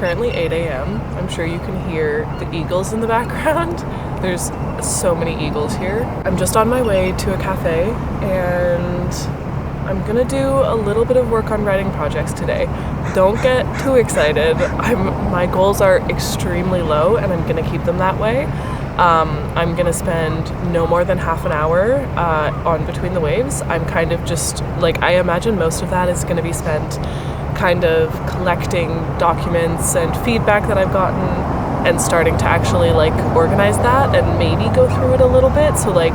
currently 8 a.m. I'm sure you can hear the eagles in the background. There's so many eagles here. I'm just on my way to a cafe and I'm gonna do a little bit of work on writing projects today. Don't get too excited. My goals are extremely low and I'm gonna keep them that way. I'm gonna spend no more than half an hour on Between the Waves. I'm kind of just like, I imagine most of that is gonna be spent kind of collecting documents and feedback that I've gotten and starting to actually like organize that and maybe go through it a little bit. So like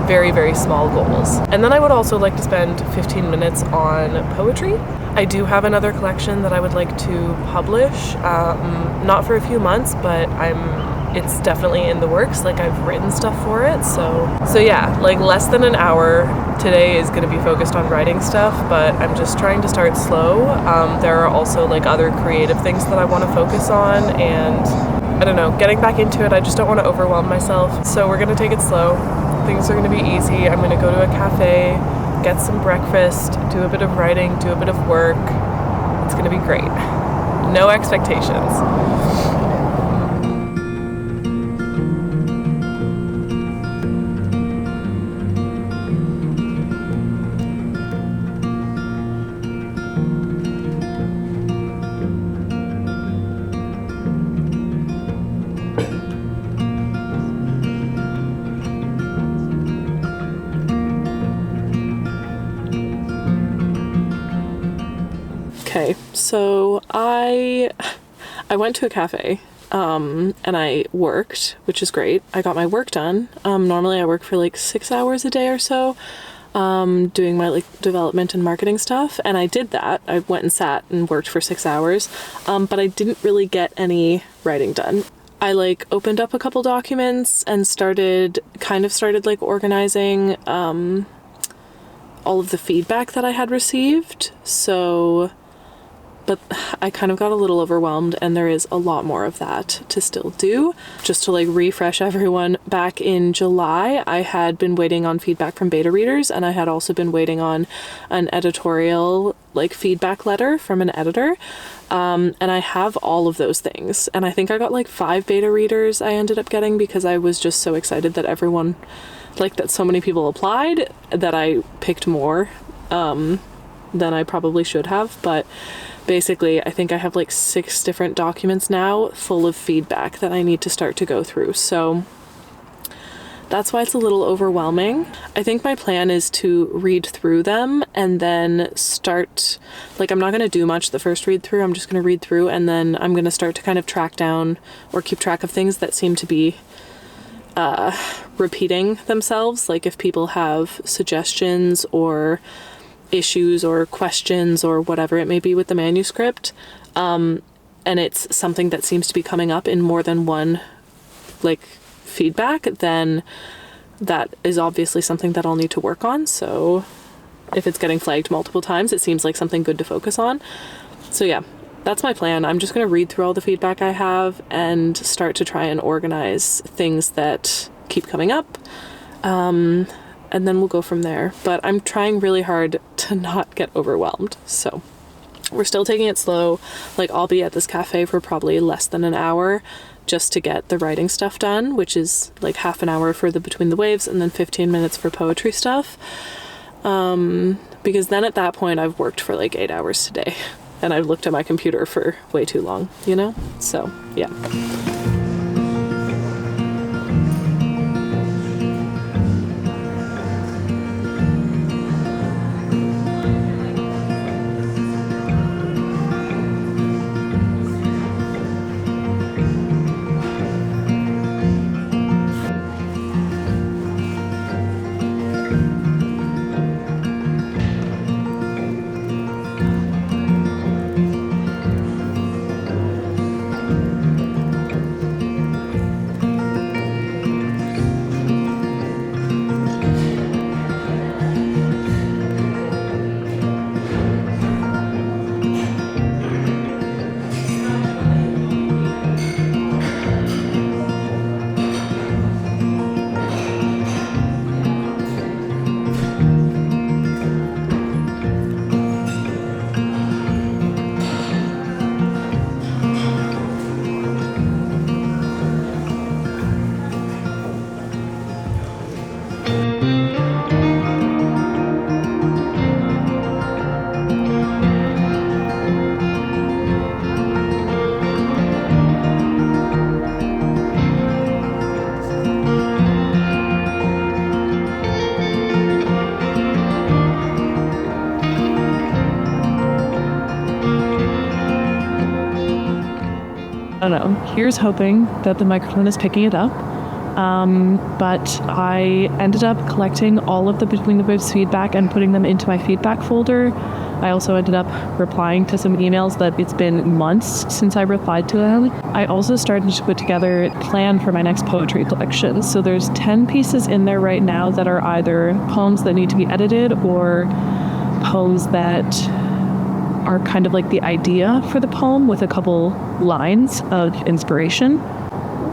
very, very small goals. And then I would also like to spend 15 minutes on poetry. I do have another collection that I would like to publish, not for a few months, but it's definitely in the works. Like I've written stuff for it. So yeah, like less than an hour today is going to be focused on writing stuff, but I'm just trying to start slow. There are also like other creative things that I want to focus on, and I don't know, getting back into it, I just don't want to overwhelm myself. So we're going to take it slow. Things are going to be easy. I'm going to go to a cafe, get some breakfast, do a bit of writing, do a bit of work. It's going to be great. No expectations. Okay, so I went to a cafe and I worked, which is great. I got my work done. Normally I work for like 6 hours a day or so, doing my like development and marketing stuff, and I did that. I went and sat and worked for 6 hours, but I didn't really get any writing done. I like opened up a couple documents and started like organizing all of the feedback that I had received. But I kind of got a little overwhelmed, and there is a lot more of that to still do. Just to like refresh everyone, back in July, I had been waiting on feedback from beta readers, and I had also been waiting on an editorial like feedback letter from an editor. And I have all of those things. And I think I got like 5 beta readers I ended up getting because I was just so excited that that so many people applied that I picked more than I probably should have. But basically, I think I have like 6 different documents now full of feedback that I need to start to go through. So that's why it's a little overwhelming. I think my plan is to read through them and then start, like I'm not going to do much the first read through. I'm just going to read through and then I'm going to start to kind of track down or keep track of things that seem to be repeating themselves. Like if people have suggestions or issues or questions or whatever it may be with the manuscript, and it's something that seems to be coming up in more than one like feedback, then that is obviously something that I'll need to work on. So if it's getting flagged multiple times, it seems like something good to focus on. So yeah, that's my plan. I'm just going to read through all the feedback I have and start to try and organize things that keep coming up. And then we'll go from there. But I'm trying really hard to not get overwhelmed. So we're still taking it slow. Like I'll be at this cafe for probably less than an hour just to get the writing stuff done, which is like half an hour for the Between the Waves and then 15 minutes for poetry stuff. Because then at that point I've worked for like 8 hours today and I've looked at my computer for way too long, you know? So yeah. don't know. Here's hoping that the microphone is picking it up. But I ended up collecting all of the Between the Bibs feedback and putting them into my feedback folder. I also ended up replying to some emails that it's been months since I replied to them. I also started to put together a plan for my next poetry collection. So there's 10 pieces in there right now that are either poems that need to be edited or poems that are kind of like the idea for the poem with a couple lines of inspiration.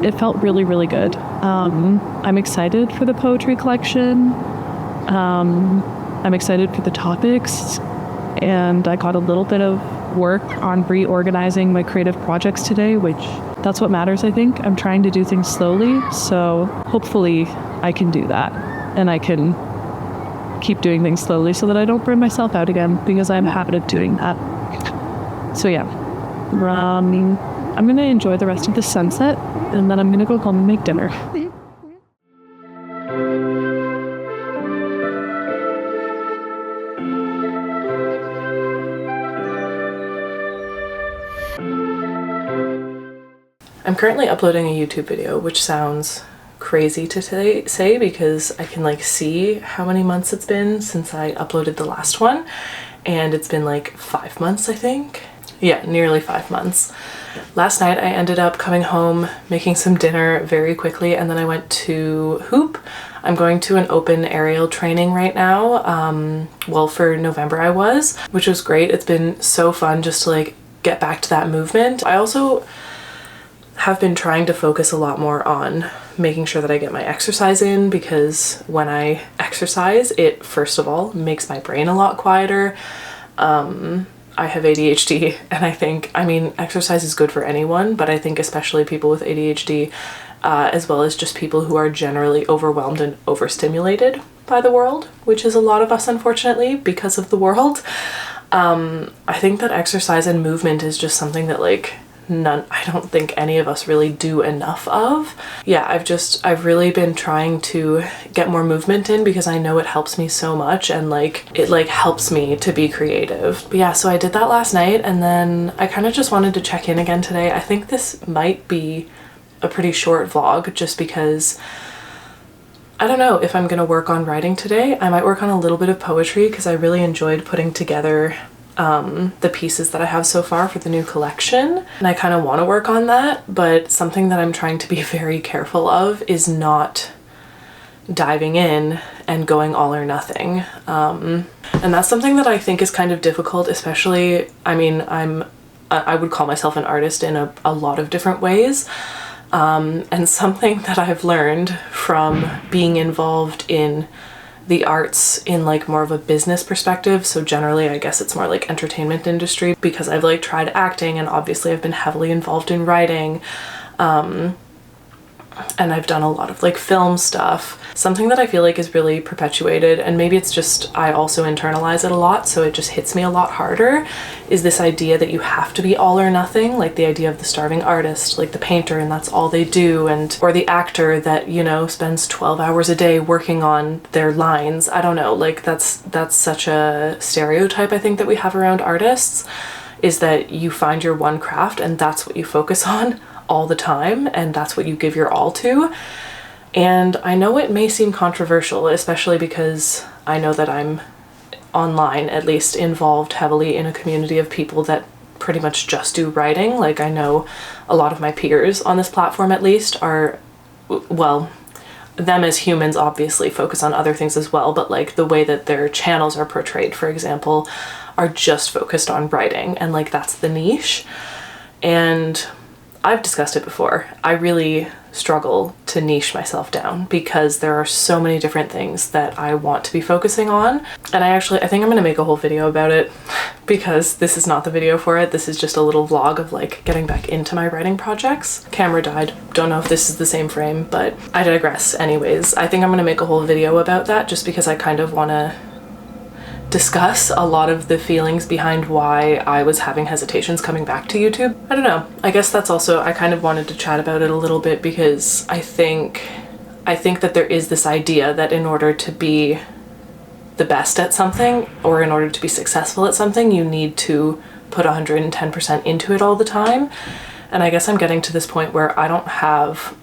It felt really, really good. I'm excited for the poetry collection. I'm excited for the topics. And I got a little bit of work on reorganizing my creative projects today, which that's what matters, I think. I'm trying to do things slowly, so hopefully I can do that. And I can keep doing things slowly so that I don't burn myself out again, because I'm a habit of doing that. So yeah, I'm gonna enjoy the rest of the sunset, and then I'm gonna go home and make dinner. I'm currently uploading a YouTube video, which sounds crazy to say because I can like see how many months it's been since I uploaded the last one, and it's been like 5 months, I think. Yeah, nearly 5 months. Last night I ended up coming home, making some dinner very quickly, and then I went to hoop. I'm going to an open aerial training right now. Well, for November I was, which was great. It's been so fun just to like get back to that movement. I also have been trying to focus a lot more on making sure that I get my exercise in, because when I exercise, it first of all makes my brain a lot quieter. I have ADHD, and I mean, exercise is good for anyone, but I think especially people with ADHD, as well as just people who are generally overwhelmed and overstimulated by the world, which is a lot of us, unfortunately, because of the world. I think that exercise and movement is just something that like I don't think any of us really do enough of. Yeah, I've really been trying to get more movement in because I know it helps me so much, and like it like helps me to be creative. But yeah, so I did that last night, and then I kind of just wanted to check in again today. I think this might be a pretty short vlog just because I don't know if I'm gonna work on writing today. I might work on a little bit of poetry because I really enjoyed putting together the pieces that I have so far for the new collection, and I kind of want to work on that, but something that I'm trying to be very careful of is not diving in and going all or nothing, and that's something that I think is kind of difficult, especially, I mean, I would call myself an artist in a lot of different ways, and something that I've learned from being involved in the arts in like more of a business perspective, so generally I guess it's more like entertainment industry, because I've like tried acting, and obviously I've been heavily involved in writing, and I've done a lot of like film stuff. Something that I feel like is really perpetuated, and maybe it's just I also internalize it a lot, so it just hits me a lot harder, is this idea that you have to be all or nothing, like the idea of the starving artist, like the painter, and that's all they do, and or the actor that, you know, spends 12 hours a day working on their lines. I don't know, like that's such a stereotype I think that we have around artists, is that you find your one craft and that's what you focus on all the time, and that's what you give your all to. And I know it may seem controversial, especially because I know that I'm online, at least, involved heavily in a community of people that pretty much just do writing. Like, I know a lot of my peers on this platform, at least, are, well, them as humans obviously focus on other things as well, but like the way that their channels are portrayed, for example, are just focused on writing, and like that's the niche. And I've discussed it before. I really struggle to niche myself down because there are so many different things that I want to be focusing on. And I think I'm gonna make a whole video about it, because this is not the video for it. This is just a little vlog of like getting back into my writing projects. Camera died. Don't know if this is the same frame, but I digress. Anyways, I think I'm gonna make a whole video about that just because I kind of wanna discuss a lot of the feelings behind why I was having hesitations coming back to YouTube. I don't know. I guess that's also, I kind of wanted to chat about it a little bit because I think that there is this idea that in order to be the best at something, or in order to be successful at something, you need to put 110% into it all the time. And I guess I'm getting to this point where I don't have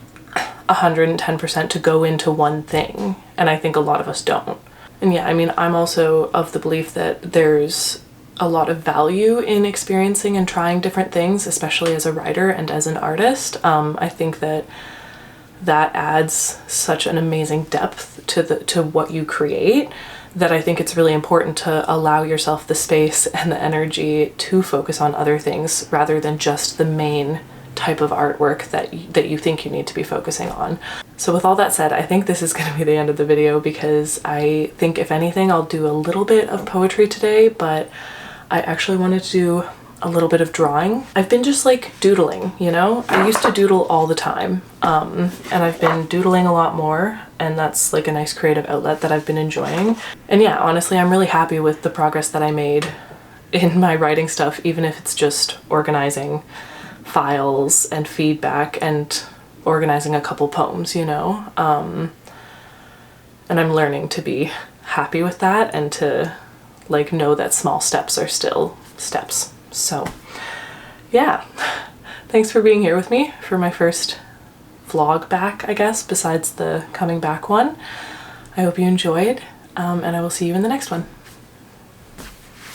110% to go into one thing, and I think a lot of us don't. And yeah, I mean, I'm also of the belief that there's a lot of value in experiencing and trying different things, especially as a writer and as an artist. I think that adds such an amazing depth to what you create, that I think it's really important to allow yourself the space and the energy to focus on other things rather than just the main type of artwork that you think you need to be focusing on. So with all that said, I think this is going to be the end of the video, because I think if anything I'll do a little bit of poetry today, but I actually wanted to do a little bit of drawing. I've been just like doodling, you know? I used to doodle all the time, and I've been doodling a lot more, and that's like a nice creative outlet that I've been enjoying. And yeah, honestly, I'm really happy with the progress that I made in my writing stuff, even if it's just organizing files and feedback and organizing a couple poems, you know? And I'm learning to be happy with that and to like know that small steps are still steps. So yeah, thanks for being here with me for my first vlog back, I guess, besides the coming back one. I hope you enjoyed, and I will see you in the next one.